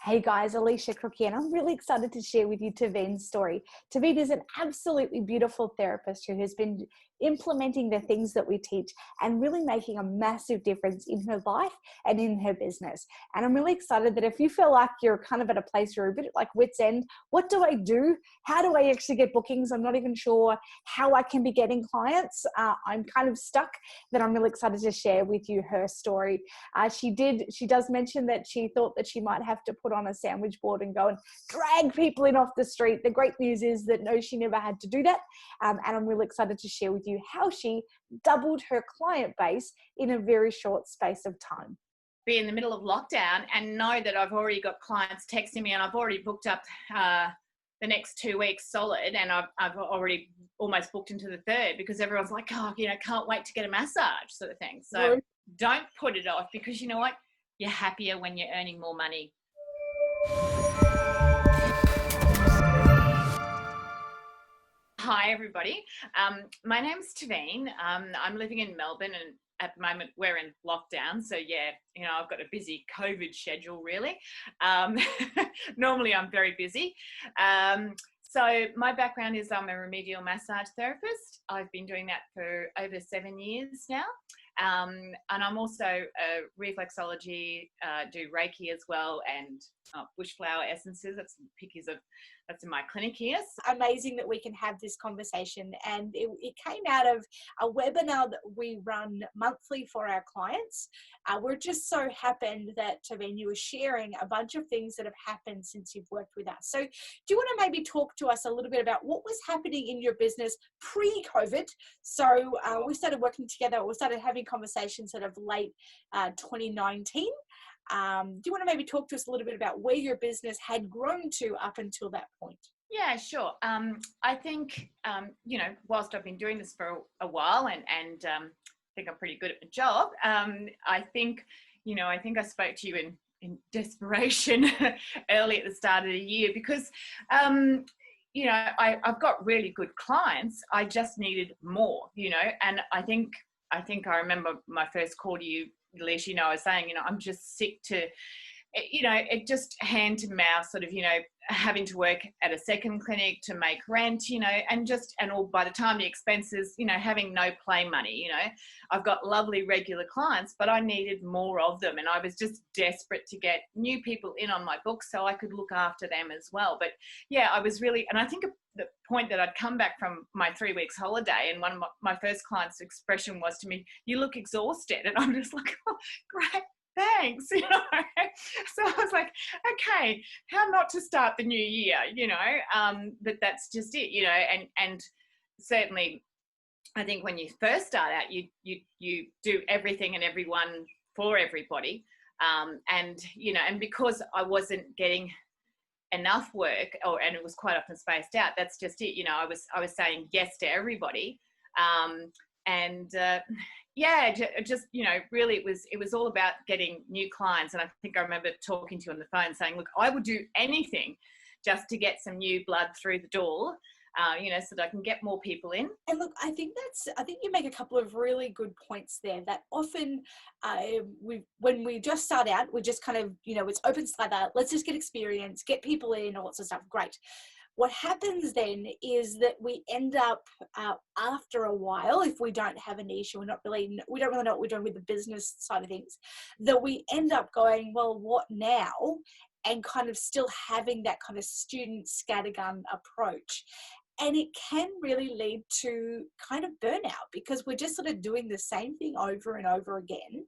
Hey guys, Alicia Crook here, and I'm really excited to share with you Taviene's story. Taviene is an absolutely beautiful therapist who has been implementing the things that we teach and really making a massive difference in her life and in her business. And I'm really excited that if you feel like you're kind of at a place where you're a bit like wit's end, what do I do? How do I actually get bookings? I'm not even sure how I can be getting clients. I'm kind of stuck. That I'm really excited to share with you her story. She does mention that she thought that she might have to put on a sandwich board and go and drag people in off the street. The great news is that no, she never had to do that. And I'm really excited to share with you how she doubled her client base in a very short space of time. Be in the middle of lockdown and know that I've already got clients texting me and I've already booked up the next 2 weeks solid, and I've already almost booked into the third because everyone's like, oh, can't wait to get a massage sort of thing. So don't put it off, because you know what? You're happier when you're earning more money. Hi, everybody. My name's Taviene. I'm living in Melbourne, and at the moment we're in lockdown. So yeah, I've got a busy COVID schedule, really. Normally I'm very busy. So my background is I'm a remedial massage therapist. I've been doing that for over 7 years now. And I'm also a reflexology, do Reiki as well, and bushflower essences. That's in my clinic here. Amazing that we can have this conversation, and it came out of a webinar that we run monthly for our clients. We're just so happened that Taviene, you were sharing a bunch of things that have happened since you've worked with us. So do you want to maybe talk to us a little bit about what was happening in your business pre-COVID? So we started working together, we started having conversations sort of late 2019. Do you want to maybe talk to us a little bit about where your business had grown to up until that point? Yeah, sure. I think, whilst I've been doing this for a while and I think I'm pretty good at my job, I think I spoke to you in desperation early at the start of the year because, I've got really good clients. I just needed more, and I think I remember my first call to you, Alicia, I was saying, I'm just sick to, it just hand to mouth sort of, having to work at a second clinic to make rent, and all by the time the expenses, having no play money, I've got lovely regular clients, but I needed more of them. And I was just desperate to get new people in on my books so I could look after them as well. But yeah, I was really, and I think the point that I'd come back from my 3 weeks holiday, and one of my first clients' expression was to me, "You look exhausted." And I'm just like, oh, great. Thanks. So I was like, okay, how not to start the new year, but that's just it, and certainly I think when you first start out, you do everything and everyone for everybody. And because I wasn't getting enough work and it was quite often spaced out, that's just it. I was saying yes to everybody. Really it was all about getting new clients. And I think I remember talking to you on the phone saying, look, I would do anything just to get some new blood through the door, so that I can get more people in. And look, I think you make a couple of really good points there, that often when we just start out, we just kind of, it's open slather, let's just get experience, get people in, all sorts of stuff. Great. What happens then is that we end up after a while, if we don't have a niche, we don't really know what we're doing with the business side of things, that we end up going, well, what now? And kind of still having that kind of student scattergun approach. And it can really lead to kind of burnout, because we're just sort of doing the same thing over and over again.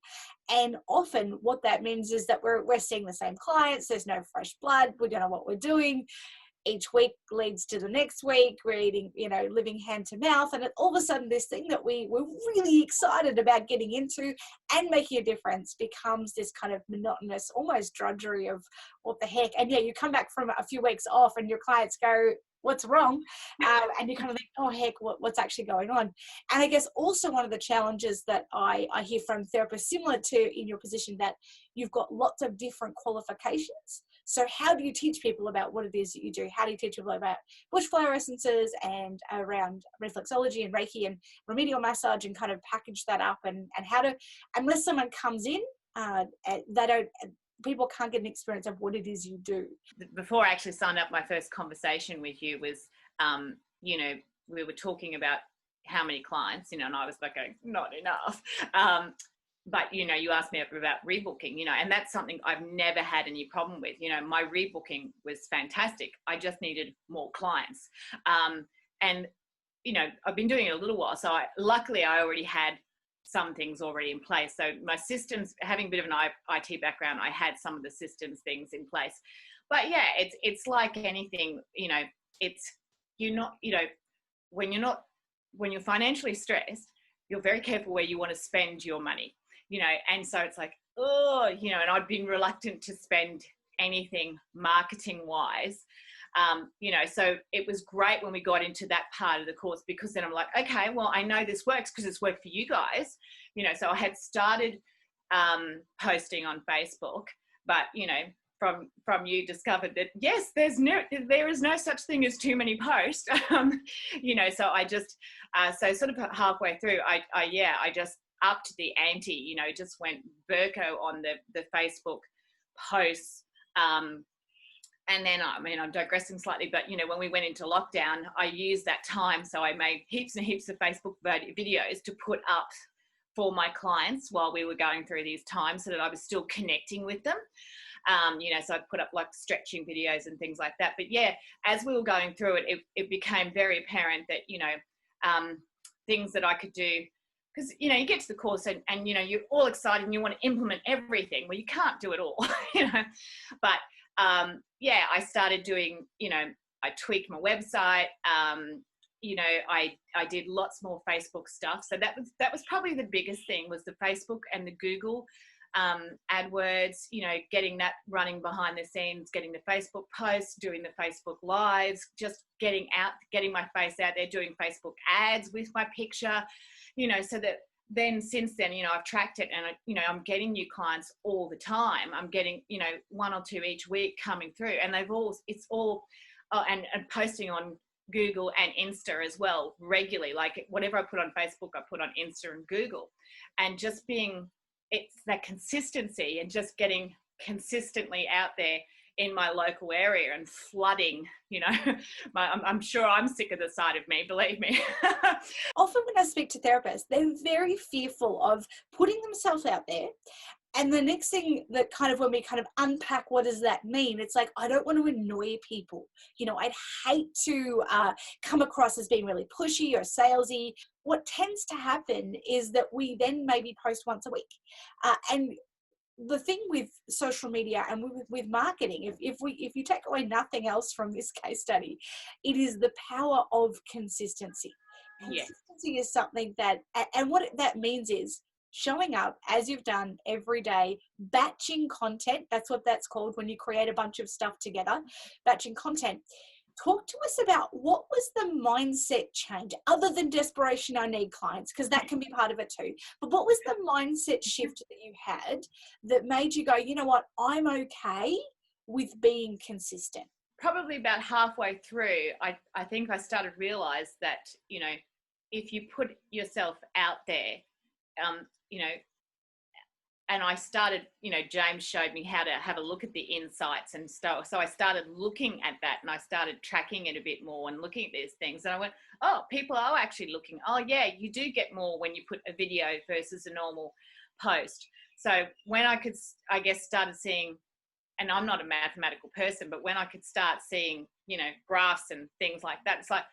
And often what that means is that we're seeing the same clients. There's no fresh blood. We don't know what we're doing. Each week leads to the next week. We're eating, living hand to mouth. And all of a sudden, this thing that we were really excited about getting into and making a difference becomes this kind of monotonous, almost drudgery of what the heck. And yeah, you come back from a few weeks off and your clients go, what's wrong? And you kind of think, oh, heck, what's actually going on? And I guess also one of the challenges that I hear from therapists similar to in your position, that you've got lots of different qualifications. So how do you teach people about what it is that you do? How do you teach people about bushflower essences and around reflexology and Reiki and remedial massage, and kind of package that up, and how to, unless someone comes in, people can't get an experience of what it is you do. Before I actually signed up, my first conversation with you was, you know, we were talking about how many clients, you know, and I was like, not enough. But, you know, you asked me about rebooking, you know, and that's something I've never had any problem with. You know, my rebooking was fantastic. I just needed more clients. And, you know, I've been doing it a little while. So luckily I already had some things already in place. So my systems, having a bit of an IT background, I had some of the systems things in place. But yeah, it's like anything, you know, you're not, you know, when you're financially stressed, you're very careful where you want to spend your money, you know, and so it's like, oh, you know, and I'd been reluctant to spend anything marketing wise. You know, so it was great when we got into that part of the course, because then I'm like, okay, well, I know this works because it's worked for you guys, you know. So I had started posting on Facebook, but, you know, from you discovered that, yes, there is no such thing as too many posts, you know. So I just, so sort of halfway through, I just upped the ante, you know, just went Burko on the Facebook posts. And then, I mean, I'm digressing slightly, but, you know, when we went into lockdown, I used that time. So I made heaps and heaps of Facebook videos to put up for my clients while we were going through these times, so that I was still connecting with them. You know, so I put up like stretching videos and things like that. But yeah, as we were going through it, it became very apparent that, you know, things that I could do, because, you know, you get to the course and, you know, you're all excited and you want to implement everything. Well, you can't do it all, you know, but, yeah, I started doing, you know, I tweaked my website. You know, I did lots more Facebook stuff. So that was probably the biggest thing, was the Facebook and the Google AdWords, you know, getting that running behind the scenes, getting the Facebook posts, doing the Facebook lives, just getting my face out there, doing Facebook ads with my picture, you know, so that then since then, you know, I've tracked it, and you know, I'm getting new clients all the time. I'm getting, you know, 1 or 2 each week coming through, and it's all and posting on Google and Insta as well regularly. Like whatever I put on Facebook, I put on Insta and Google, and just it's that consistency and just getting consistently out there in my local area and flooding, you know, I'm sure I'm sick of the sight of me, believe me. Often when I speak to therapists, they're very fearful of putting themselves out there. And the next thing that kind of, when we kind of unpack what does that mean, it's like, I don't want to annoy people. You know, I'd hate to come across as being really pushy or salesy. What tends to happen is that we then maybe post once a week. And the thing with social media and with marketing, if you take away nothing else from this case study, it is the power of consistency. Consistency is something that, and what that means is showing up as you've done every day, batching content. That's what that's called when you create a bunch of stuff together, batching content. Talk to us about what was the mindset change, other than desperation, I need clients, because that can be part of it too. But what was the mindset shift that you had that made you go, you know what, I'm okay with being consistent? Probably about halfway through, I think I started to realize that, you know, if you put yourself out there, you know, and I started, you know, James showed me how to have a look at the insights and stuff. So I started looking at that, and I started tracking it a bit more and looking at these things. And I went, oh, people are actually looking. Oh yeah, you do get more when you put a video versus a normal post. So when I guess started seeing, and I'm not a mathematical person, but when I could start seeing, you know, graphs and things like that, it's like,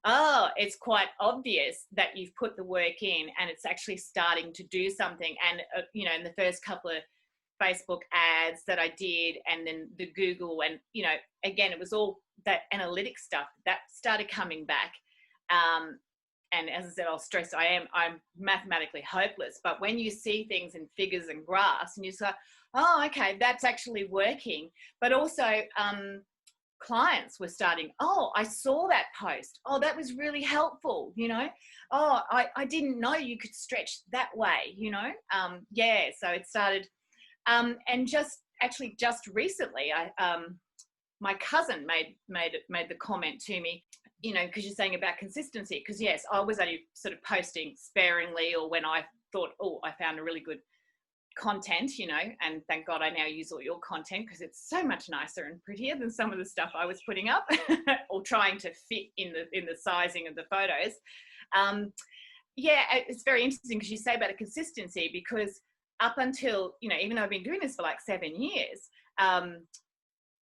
oh, it's quite obvious that you've put the work in and it's actually starting to do something. And, you know, in the first couple of Facebook ads that I did, and then the Google, and, you know, again, it was all that analytic stuff that started coming back. And as I said, I'll stress, I'm mathematically hopeless, but when you see things in figures and graphs and you say, oh, okay, that's actually working. But also, clients were starting, oh, I saw that post. Oh, that was really helpful, you know. Oh, I didn't know you could stretch that way, you know. Yeah, so it started. And just recently, my cousin made the comment to me, you know, because you're saying about consistency. Because yes, I was only sort of posting sparingly, or when I thought, oh, I found a really good content, you know, and thank God I now use all your content because it's so much nicer and prettier than some of the stuff I was putting up or trying to fit in the sizing of the photos. Yeah, it's very interesting because you say about a consistency, because up until, you know, even though I've been doing this for like 7 years,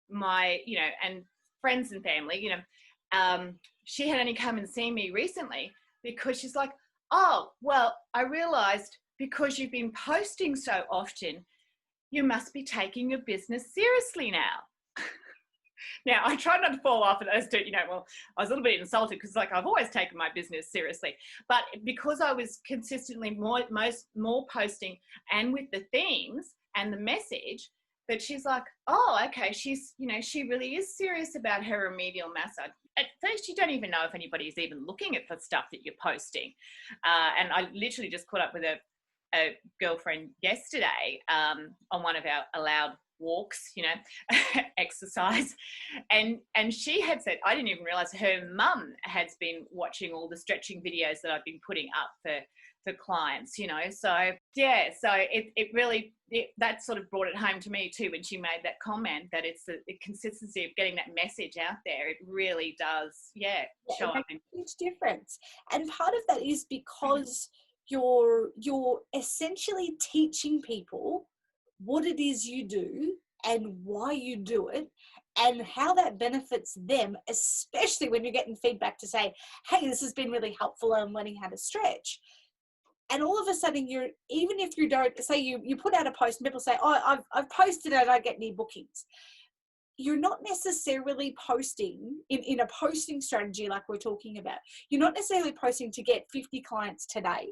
my, you know, and friends and family, you know, she had only come and seen me recently because she's like, oh, well, I realized because you've been posting so often, you must be taking your business seriously now. Now, I try not to fall off of those two, you know, well, I was a little bit insulted because, like, I've always taken my business seriously. But because I was consistently more posting and with the themes and the message, that she's like, oh, okay, she's, you know, she really is serious about her remedial massage. At first, you don't even know if anybody's even looking at the stuff that you're posting. And I literally just caught up with a girlfriend yesterday on one of our allowed walks, you know, exercise, and she had said, I didn't even realize her mum has been watching all the stretching videos that I've been putting up for clients, you know. So yeah, so it really that sort of brought it home to me too when she made that comment, that it's the consistency of getting that message out there. It really does, yeah, show up. It makes a huge difference, and part of that is because you're essentially teaching people what it is you do and why you do it and how that benefits them, especially when you're getting feedback to say, hey, this has been really helpful, I'm learning how to stretch. And all of a sudden, even if you don't, say you put out a post and people say, oh, I've posted and I don't get any bookings. You're not necessarily posting in a posting strategy like we're talking about. You're not necessarily posting to get 50 clients today.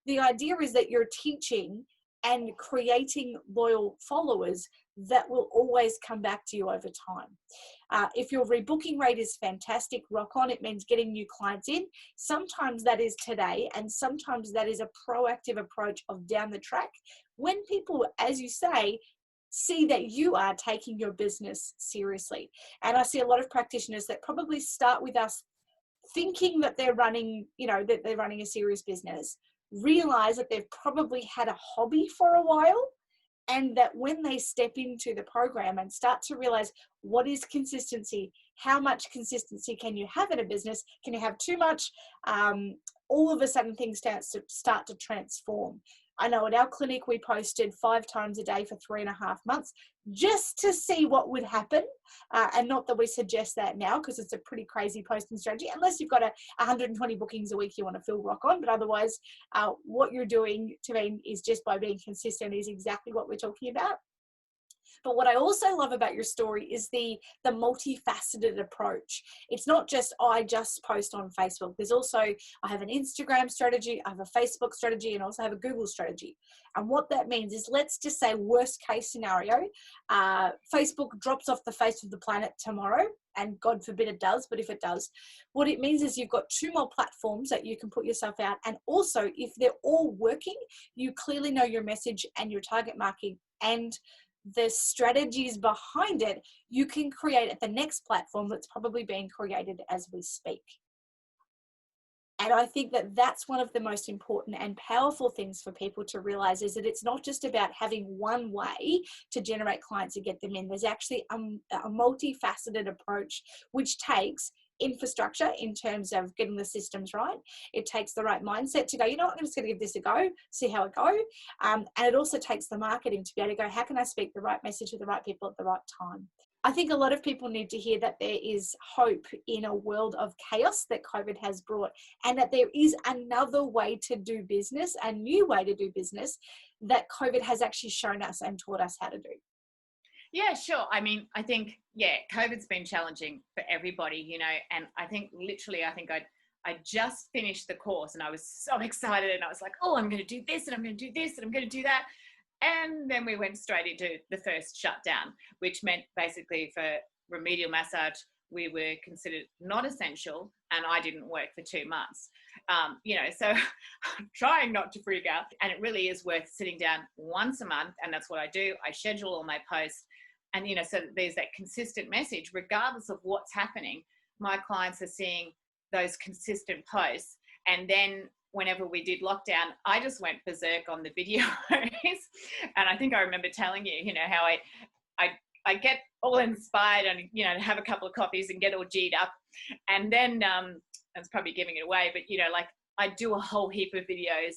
The idea is that you're teaching and creating loyal followers that will always come back to you over time. If your rebooking rate is fantastic, rock on. It means getting new clients in. Sometimes that is today, and sometimes that is a proactive approach of down the track when people, as you say, see that you are taking your business seriously. And I see a lot of practitioners that probably start with us thinking that they're running, you know, that they're running a serious business, realize that they've probably had a hobby for a while, and that when they step into the program and start to realize what is consistency, how much consistency can you have in a business, can you have too much, all of a sudden things start to transform. I know at our clinic, we posted 5 times a day for 3.5 months just to see what would happen. And not that we suggest that now, because it's a pretty crazy posting strategy, unless you've got 120 bookings a week you want to fill rock on. But otherwise, what you're doing, to me, is just by being consistent is exactly what we're talking about. But what I also love about your story is the multifaceted approach. It's not just, oh, I just post on Facebook. There's also, I have an Instagram strategy, I have a Facebook strategy, and also have a Google strategy. And what that means is, let's just say worst case scenario, Facebook drops off the face of the planet tomorrow, and God forbid it does, but if it does, what it means is you've got 2 more platforms that you can put yourself out. And also, if they're all working, you clearly know your message and your target marketing and the strategies behind it, you can create at the next platform that's probably being created as we speak. And I think that that's one of the most important and powerful things for people to realize, is that it's not just about having one way to generate clients and get them in. There's actually a multifaceted approach, which takes infrastructure in terms of getting the systems right. It takes the right mindset to go, you know what, I'm just going to give this a go, see how it goes. And it also takes the marketing to be able to go, how can I speak the right message to the right people at the right time? I think a lot of people need to hear that there is hope in a world of chaos that COVID has brought, and that there is another way to do business, a new way to do business that COVID has actually shown us and taught us how to do. Yeah, sure. I mean, I think, yeah, COVID's been challenging for everybody, you know, and I think literally, I just finished the course and I was so excited, and I was like, oh, I'm going to do this and I'm going to do this and I'm going to do that. And then we went straight into the first shutdown, which meant basically for remedial massage, we were considered not essential, and I didn't work for 2 months. You know, so I'm trying not to freak out, and it really is worth sitting down once a month, and that's what I do. I schedule all my posts, and, you know, so there's that consistent message, regardless of what's happening. My clients are seeing those consistent posts, and then whenever we did lockdown, I just went berserk on the videos. And I think I remember telling you, you know, how I get all inspired and, you know, have a couple of coffees and get all G'd up. And then, that's probably giving it away, but, you know, like I'd do a whole heap of videos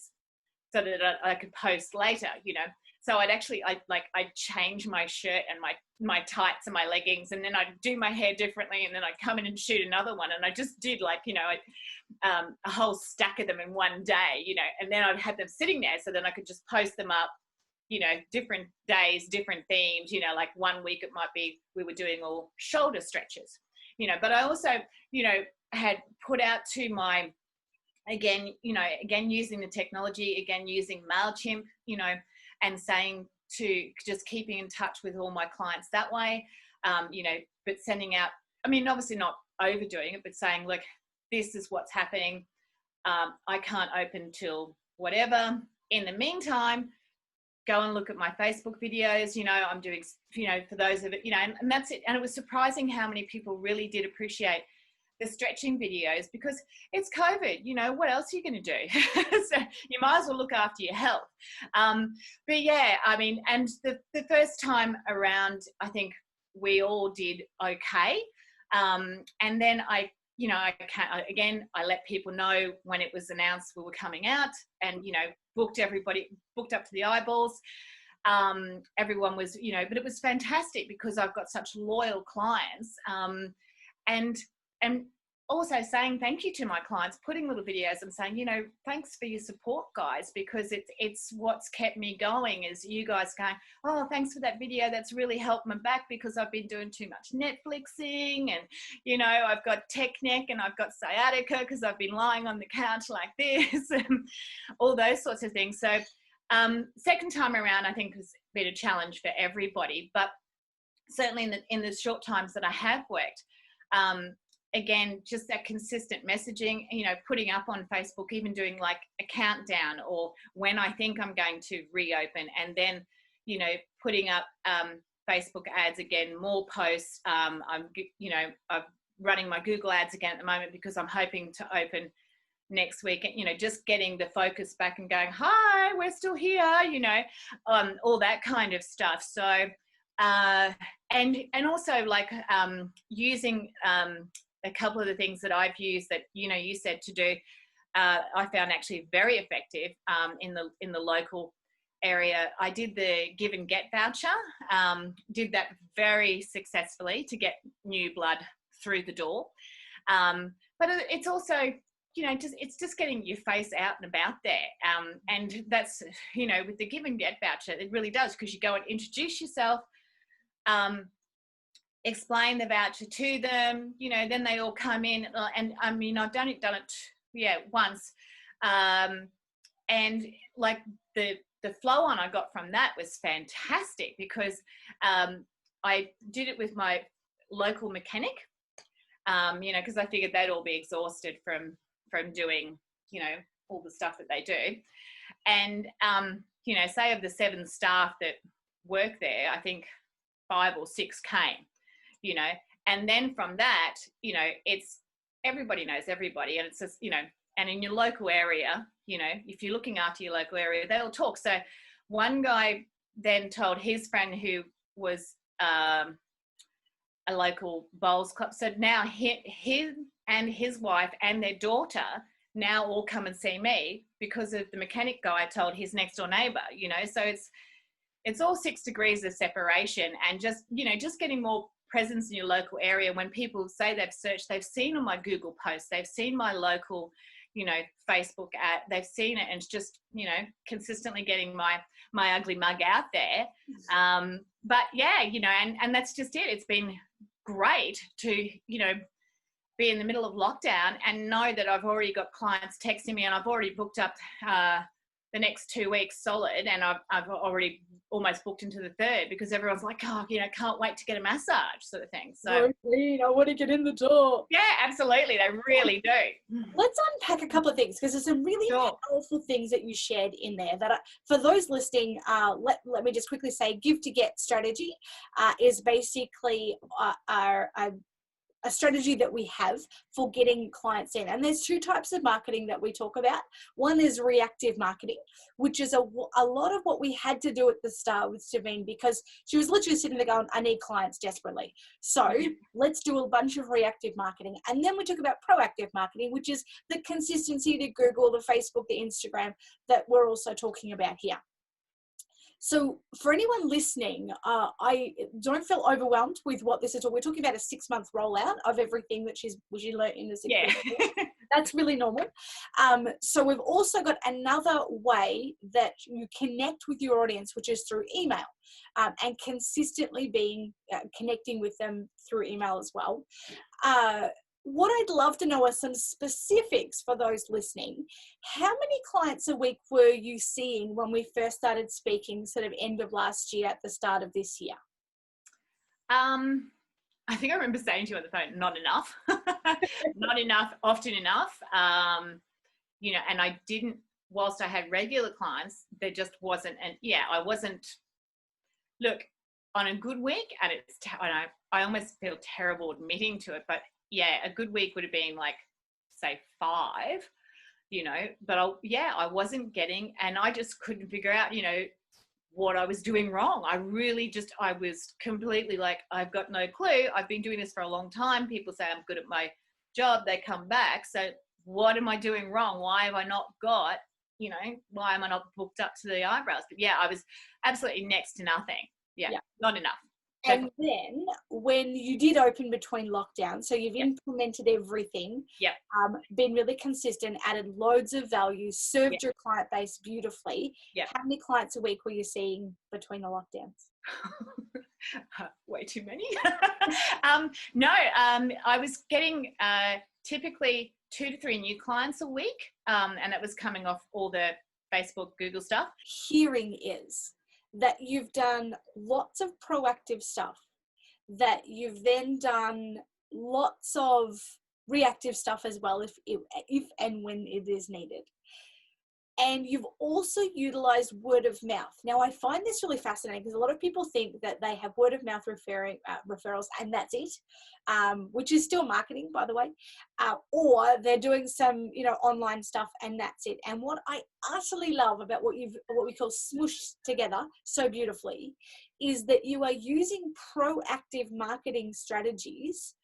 so that I could post later, you know. So I'd change my shirt and my tights and my leggings, and then I'd do my hair differently, and then I'd come in and shoot another one. And I just did, like, you know, a whole stack of them in one day, you know, and then I'd have them sitting there so then I could just post them up, you know, different days, different themes, you know, like one week it might be we were doing all shoulder stretches, you know. But I also, you know, had put out to my, again using the technology, again using MailChimp, you know, and saying to just keeping in touch with all my clients that way, you know, but sending out, I mean, obviously not overdoing it, but saying, look, this is what's happening. I can't open till whatever. In the meantime, go and look at my Facebook videos. You know, I'm doing, you know, for those of it, you know, and that's it. And it was surprising how many people really did appreciate the stretching videos, because it's COVID, you know, what else are you going to do? So you might as well look after your health. But yeah, I mean, and the first time around, I think we all did okay. And then I let people know when it was announced we were coming out, and, you know, booked up to the eyeballs. Everyone was, you know, but it was fantastic because I've got such loyal clients, and also saying thank you to my clients, putting little videos and saying, you know, thanks for your support, guys, because it's what's kept me going, is you guys going, oh, thanks for that video, that's really helped my back because I've been doing too much Netflixing, and, you know, I've got tech neck and I've got sciatica because I've been lying on the couch like this, and all those sorts of things. So second time around, I think has been a challenge for everybody, but certainly in the short times that I have worked, again, just that consistent messaging, you know, putting up on Facebook, even doing like a countdown or when I think I'm going to reopen, and then, you know, putting up Facebook ads again, more posts. I'm running my Google ads again at the moment because I'm hoping to open next week, you know, just getting the focus back and going, hi, we're still here, you know, all that kind of stuff. So, and also like using a couple of the things that I've used that, you know, you said to do, I found actually very effective in the local area. I did the give and get voucher, did that very successfully to get new blood through the door. But it's also, you know, it's just getting your face out and about there. And that's, you know, with the give and get voucher, it really does, because you go and introduce yourself, explain the voucher to them, you know, then they all come in, and I mean, I've done it once, and like the flow on I got from that was fantastic, because I did it with my local mechanic, you know, because I figured they'd all be exhausted from doing, you know, all the stuff that they do, and you know, say of the 7 staff that work there, I think 5 or 6 came, you know, and then from that, you know, it's everybody knows everybody, and it's just, you know, and in your local area, you know, if you're looking after your local area, they'll talk. So one guy then told his friend who was a local bowls club, so now him and his wife and their daughter now all come and see me because of the mechanic guy told his next door neighbor, you know. So it's all 6 degrees of separation, and just, you know, just getting more presence in your local area. When people say they've searched, they've seen on my Google posts, they've seen my local, you know, Facebook ad, they've seen it, and it's just, you know, consistently getting my ugly mug out there. But yeah, you know, and that's just it. It's been great to, you know, be in the middle of lockdown and know that I've already got clients texting me, and I've already booked up the next 2 weeks solid, and I've already almost booked into the 3rd, because everyone's like, oh, you know, can't wait to get a massage, sort of thing. So I want to get in the door. Yeah, absolutely, they really do. Let's unpack a couple of things, because there's some really powerful things that you shared in there that for those listening, let me just quickly say, give to get strategy is basically our a strategy that we have for getting clients in. And there's two types of marketing that we talk about. One is reactive marketing, which is a lot of what we had to do at the start with Taviene, because she was literally sitting there going, I need clients desperately. So let's do a bunch of reactive marketing. And then we talk about proactive marketing, which is the consistency, the Google, the Facebook, the Instagram that we're also talking about here. So for anyone listening, I don't feel overwhelmed with what this is. We're talking about a 6-month rollout of everything that she learned in the 6 months. That's really normal. So we've also got another way that you connect with your audience, which is through email, and consistently connecting with them through email as well. What I'd love to know are some specifics for those listening. How many clients a week were you seeing when we first started speaking, sort of end of last year at the start of this year? I think I remember saying to you on the phone, not enough, not enough, often enough. You know, and I didn't, whilst I had regular clients, there just wasn't, I wasn't, look, on a good week, and I almost feel terrible admitting to it, but yeah, a good week would have been like, say 5, you know, but I wasn't getting, and I just couldn't figure out, you know, what I was doing wrong. I was completely like, I've got no clue. I've been doing this for a long time. People say I'm good at my job. They come back. So what am I doing wrong? Why have I not got, you know, why am I not booked up to the eyebrows? But yeah, I was absolutely next to nothing. Yeah. Not enough. And then when you did open between lockdowns, so you've implemented everything, been really consistent, added loads of value, served your client base beautifully. How many clients a week were you seeing between the lockdowns? Way too many. I was getting typically 2 to 3 new clients a week, and that was coming off all the Facebook, Google stuff. Hearing is that you've done lots of proactive stuff, that you've then done lots of reactive stuff as well, if and when it is needed. And you've also utilized word of mouth. Now, I find this really fascinating because a lot of people think that they have word of mouth referrals and that's it, which is still marketing, by the way, or they're doing some, you know, online stuff and that's it. And what I utterly love about what we call smooshed together so beautifully is that you are using proactive marketing strategies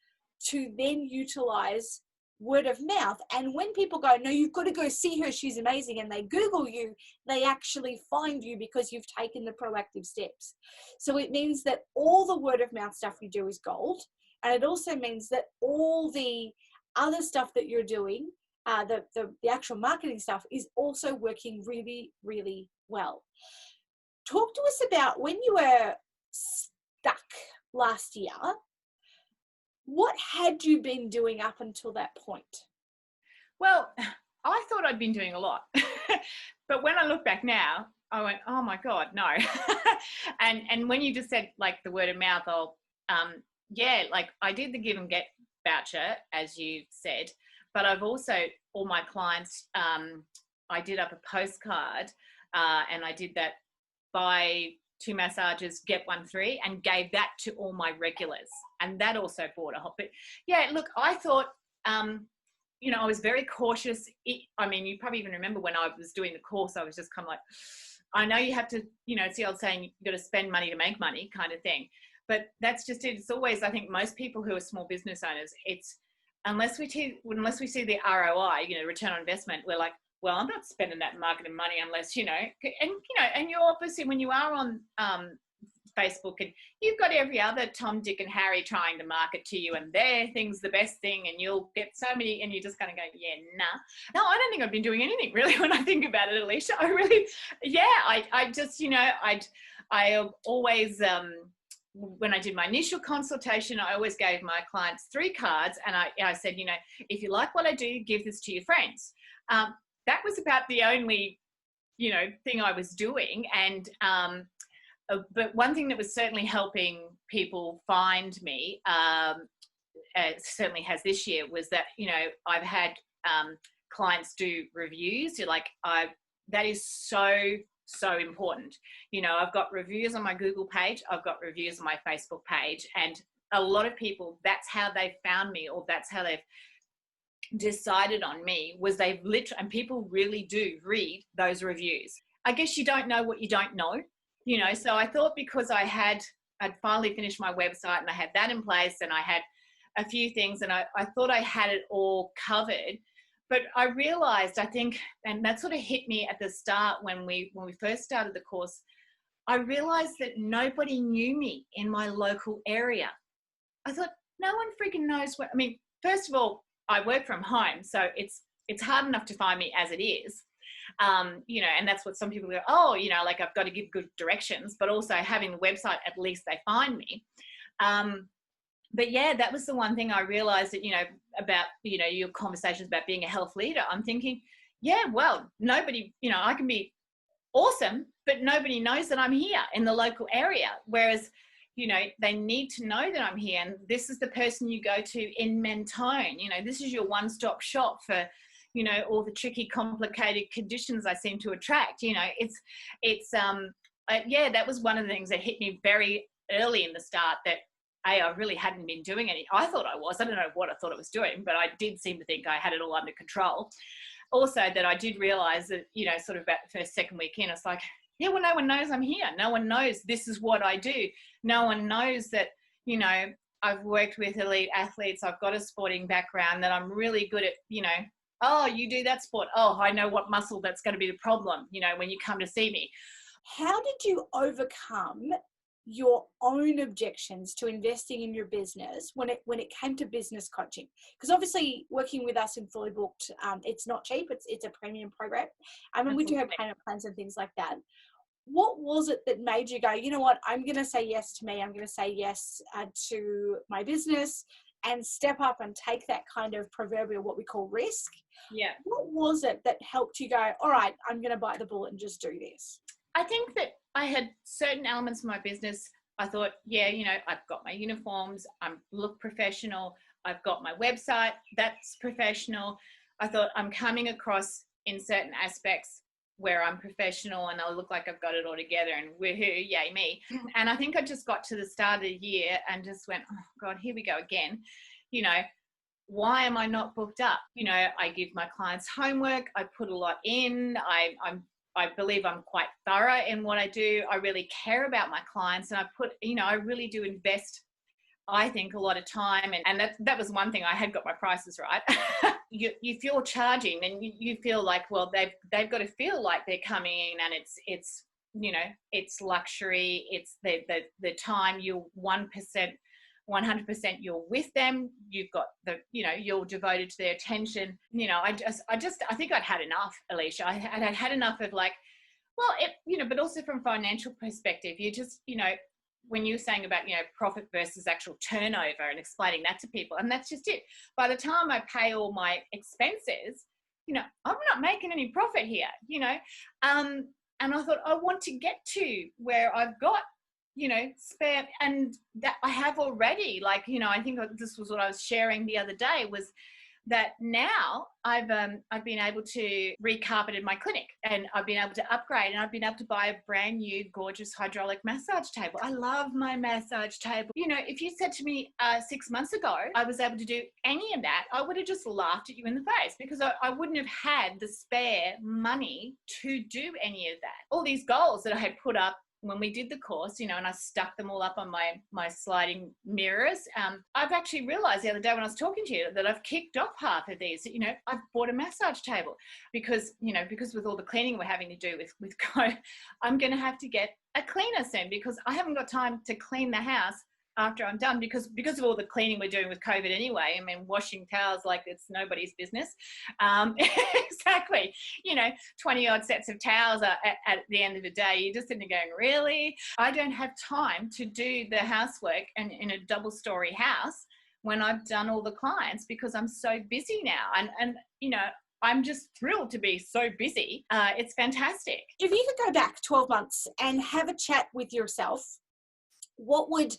to then utilize word of mouth. And when people go, no, you've got to go see her, she's amazing, and they Google you, they actually find you because you've taken the proactive steps. So it means that all the word of mouth stuff you do is gold. And it also means that all the other stuff that you're doing, the actual marketing stuff, is also working really, really well. Talk to us about when you were stuck last year. What had you been doing up until that point? Well, I thought I'd been doing a lot. But when I look back now, I went, oh my God, no. and when you just said like the word of mouth, like I did the give and get voucher, as you said, but I've also, all my clients, I did up a postcard and I did that buy 2 massages, get 1 free, and gave that to all my regulars. And that also bought a whole bit. Yeah, look, I thought, you know, I was very cautious. I mean, you probably even remember when I was doing the course, I was just kind of like, I know you have to, you know, it's the old saying, you've got to spend money to make money kind of thing. But that's just it. It's always, I think most people who are small business owners, it's unless we see the ROI, you know, return on investment, we're like, well, I'm not spending that marketing money unless, you know, and you're obviously, when you are on Facebook and you've got every other Tom, Dick and Harry trying to market to you and their thing's the best thing and you'll get so many, and you're just going to go, yeah, nah. No, I don't think I've been doing anything really when I think about it, Alicia. I really, I just, you know, I always, when I did my initial consultation, I always gave my clients 3 cards and I said, you know, if you like what I do, give this to your friends. That was about the only, you know, thing I was doing. And, but one thing that was certainly helping people find me, certainly has this year, was that, you know, I've had clients do reviews. You're like, that is so important. You know, I've got reviews on my Google page, I've got reviews on my Facebook page, and a lot of people, that's how they found me, or that's how they've decided on me, was they've literally, and people really do read those reviews. I guess you don't know what you don't know, you know. So I thought, because I'd finally finished my website and I had that in place and I had a few things, and I thought I had it all covered. But I realized, I think, and that sort of hit me at the start when we first started the course, I realized that nobody knew me in my local area. I thought, no one freaking knows what, I mean, first of all, I work from home, so it's hard enough to find me as it is. You know, and that's what some people go, oh, you know, like I've got to give good directions, but also having the website, at least they find me. But yeah, that was the one thing I realized, that, you know, about, you know, your conversations about being a health leader. I'm thinking, yeah, well, nobody, you know, I can be awesome, but nobody knows that I'm here in the local area. Whereas, you know, they need to know that I'm here, and this is the person you go to in Mentone. You know, this is your one-stop shop for, you know, all the tricky, complicated conditions I seem to attract. You know, yeah, that was one of the things that hit me very early in the start, that I really hadn't been doing any. I thought I was. I don't know what I thought I was doing, but I did seem to think I had it all under control. Also, that I did realize that, you know, sort of about the first, second week in, it's like, yeah, well, no one knows I'm here. No one knows this is what I do. No one knows that, you know, I've worked with elite athletes. I've got a sporting background, that I'm really good at, you know, oh, you do that sport. Oh, I know what muscle that's going to be the problem, you know, when you come to see me. How did you overcome your own objections to investing in your business when it came to business coaching? Because obviously working with us in Fully Booked, it's not cheap. It's a premium program. I mean, we do have payment plans and things like that. What was it that made you go, you know what, I'm going to say yes to me. I'm going to say yes to my business, and step up and take that kind of proverbial, what we call risk? Yeah. What was it that helped you go, all right, I'm going to bite the bullet and just do this? I think that I had certain elements of my business. I thought, yeah, you know, I've got my uniforms, I look professional, I've got my website, that's professional. I thought I'm coming across in certain aspects where I'm professional and I look like I've got it all together, and woohoo, yay me. And I think I just got to the start of the year and just went, oh God, here we go again. You know, why am I not booked up? You know, I give my clients homework, I put a lot in, I believe I'm quite thorough in what I do. I really care about my clients, and I really do invest, I think, a lot of time. And that was one thing. I had got my prices right. If you're charging, then you feel like, well, they've got to feel like they're coming in, and it's you know, it's luxury. It's the time you're 100% you're with them. You've got you're devoted to their attention. You know, I think I'd had enough, Alicia. I had enough of, like, well, but also from financial perspective, you just, you know, when you were saying about, you know, profit versus actual turnover and explaining that to people, and that's just it. By the time I pay all my expenses, you know, I'm not making any profit here, you know. And I thought, I want to get to where I've got, you know, spare, and that I have already, like, you know, I think this was what I was sharing the other day, was that now I've been able to recarpeted my clinic, and I've been able to upgrade, and I've been able to buy a brand new gorgeous hydraulic massage table. I love my massage table. You know, if you said to me 6 months ago I was able to do any of that, I would have just laughed at you in the face, because I wouldn't have had the spare money to do any of that. All these goals that I had put up when we did the course, you know, and I stuck them all up on my sliding mirrors. I've actually realized the other day when I was talking to you that I've kicked off half of these. You know, I've bought a massage table because with all the cleaning we're having to do with Go, I'm going to have to get a cleaner soon, because I haven't got time to clean the house after I'm done, because of all the cleaning we're doing with COVID anyway. I mean, washing towels like it's nobody's business. Exactly. You know, 20 odd sets of towels at the end of the day. You're just sitting there going, really? I don't have time to do the housework in a double-story house when I've done all the clients, because I'm so busy now. And you know, I'm just thrilled to be so busy. It's fantastic. If you could go back 12 months and have a chat with yourself, what would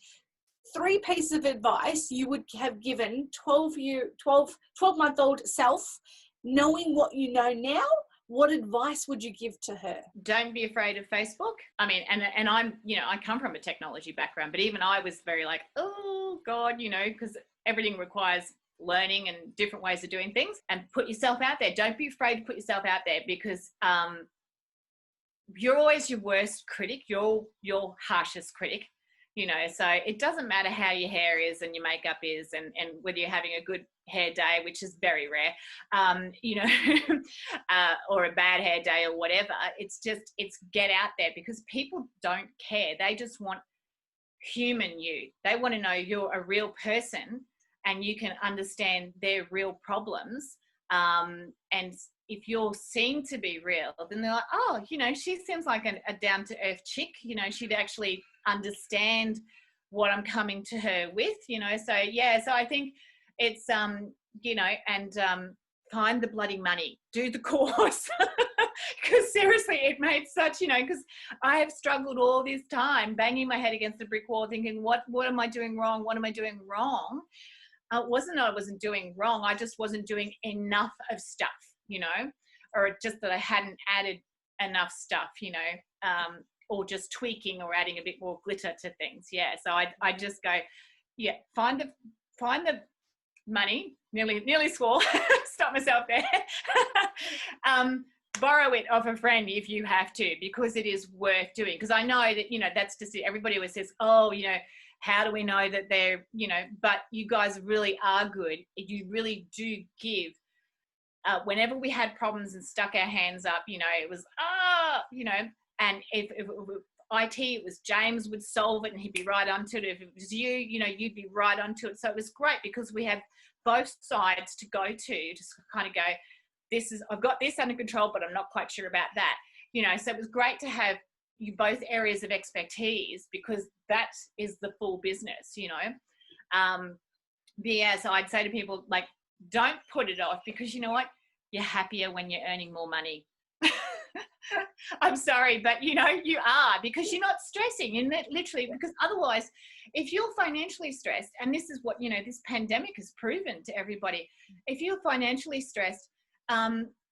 3 pieces of advice you would have given 12-month-old self, knowing what you know now, what advice would you give to her? Don't be afraid of Facebook. I mean, and I'm, I come from a technology background, but even I was very like, oh God, because everything requires learning and different ways of doing things. And put yourself out there. Don't be afraid to put yourself out there, because you're always your worst critic. You're your harshest critic. So it doesn't matter how your hair is and your makeup is, and whether you're having a good hair day, which is very rare, or a bad hair day or whatever. It's get out there, because people don't care. They just want human you. They want to know you're a real person and you can understand their real problems. And if you're seen to be real, then they're like, oh, she seems like a down-to-earth chick. She'd actually understand what I'm coming to her with, so I think it's find the bloody money, do the course. Because seriously, it made such, because I have struggled all this time banging my head against the brick wall thinking, what am I doing wrong? What am I doing wrong? I wasn't doing wrong. I just wasn't doing enough of stuff, or just that I hadn't added enough stuff, or just tweaking or adding a bit more glitter to things. Yeah. So I just go, find the money, nearly swore, stop myself there. Borrow it off a friend if you have to, because it is worth doing. Because I know that, that's just it. Everybody always says, oh, how do we know that they're, but you guys really are good. You really do give. Whenever we had problems and stuck our hands up, it was, and if IT, it was James would solve it and he'd be right onto it. If it was you, you'd be right onto it. So it was great, because we have both sides to go to kind of go, I've got this under control, but I'm not quite sure about that. So it was great to have you both areas of expertise, because that is the full business, so I'd say to people, like, don't put it off, because you know what? You're happier when you're earning more money. I'm sorry, but you are, because you're not stressing, and that literally, because otherwise, if you're financially stressed, and this is what, this pandemic has proven to everybody, if you're financially stressed,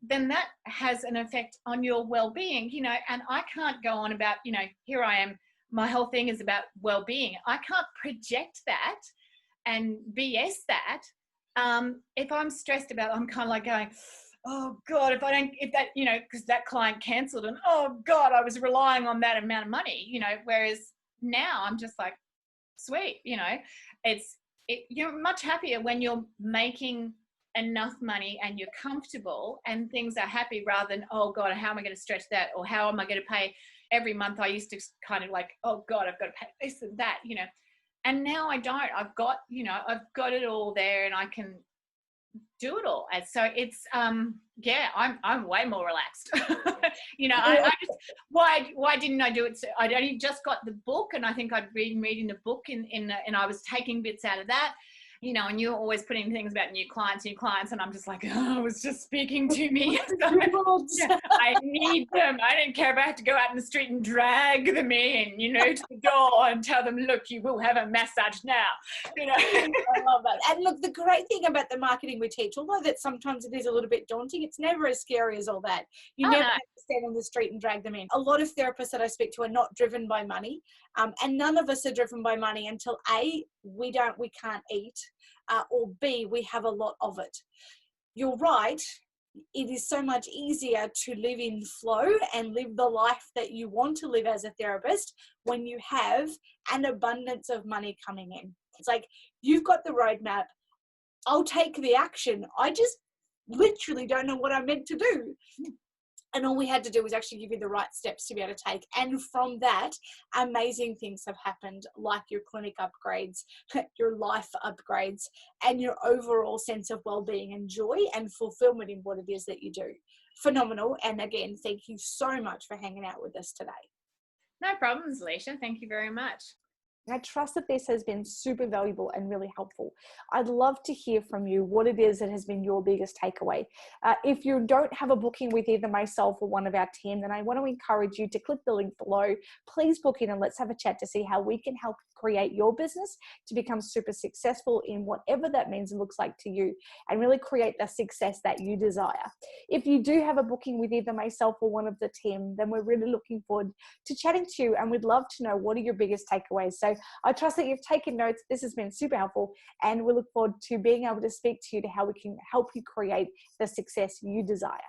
then that has an effect on your well-being, and I can't go on about, here I am, my whole thing is about well-being. I can't project that and BS that. If I'm stressed about it, I'm kind of like going, oh God, because that client cancelled, and oh God, I was relying on that amount of money, whereas now I'm just like, sweet, you're much happier when you're making enough money and you're comfortable and things are happy, rather than, oh God, how am I going to stretch that? Or how am I going to pay every month? I used to kind of like, oh God, I've got to pay this and that, and now I don't. I've got it all there, and I can do it all. And so it's I'm way more relaxed. I just, why didn't I do it? So I'd only just got the book, and I think I'd been reading the book and I was taking bits out of that, and you're always putting things about new clients, and I'm just like, oh, it was just speaking to me. I need them. I don't care if I have to go out in the street and drag them in, to the door and tell them, look, you will have a massage now. I love that. And look, the great thing about the marketing we teach, although that sometimes it is a little bit daunting, it's never as scary as all that. You never have to stand on the street and drag them in. A lot of therapists that I speak to are not driven by money, and none of us are driven by money until A, we can't eat, or B, we have a lot of it. You're right. It is so much easier to live in flow and live the life that you want to live as a therapist when you have an abundance of money coming in. It's like, you've got the roadmap. I'll take the action. I just literally don't know what I'm meant to do. And all we had to do was actually give you the right steps to be able to take. And from that, amazing things have happened, like your clinic upgrades, your life upgrades, and your overall sense of well-being and joy and fulfillment in what it is that you do. Phenomenal. And again, thank you so much for hanging out with us today. No problems, Alicia. Thank you very much. And I trust that this has been super valuable and really helpful. I'd love to hear from you what it is that has been your biggest takeaway. If you don't have a booking with either myself or one of our team, then I want to encourage you to click the link below. Please book in and let's have a chat to see how we can help create your business to become super successful in whatever that means and looks like to you, and really create the success that you desire. If you do have a booking with either myself or one of the team, then we're really looking forward to chatting to you, and we'd love to know what are your biggest takeaways. So I trust that you've taken notes. This has been super helpful, and we look forward to being able to speak to you to how we can help you create the success you desire.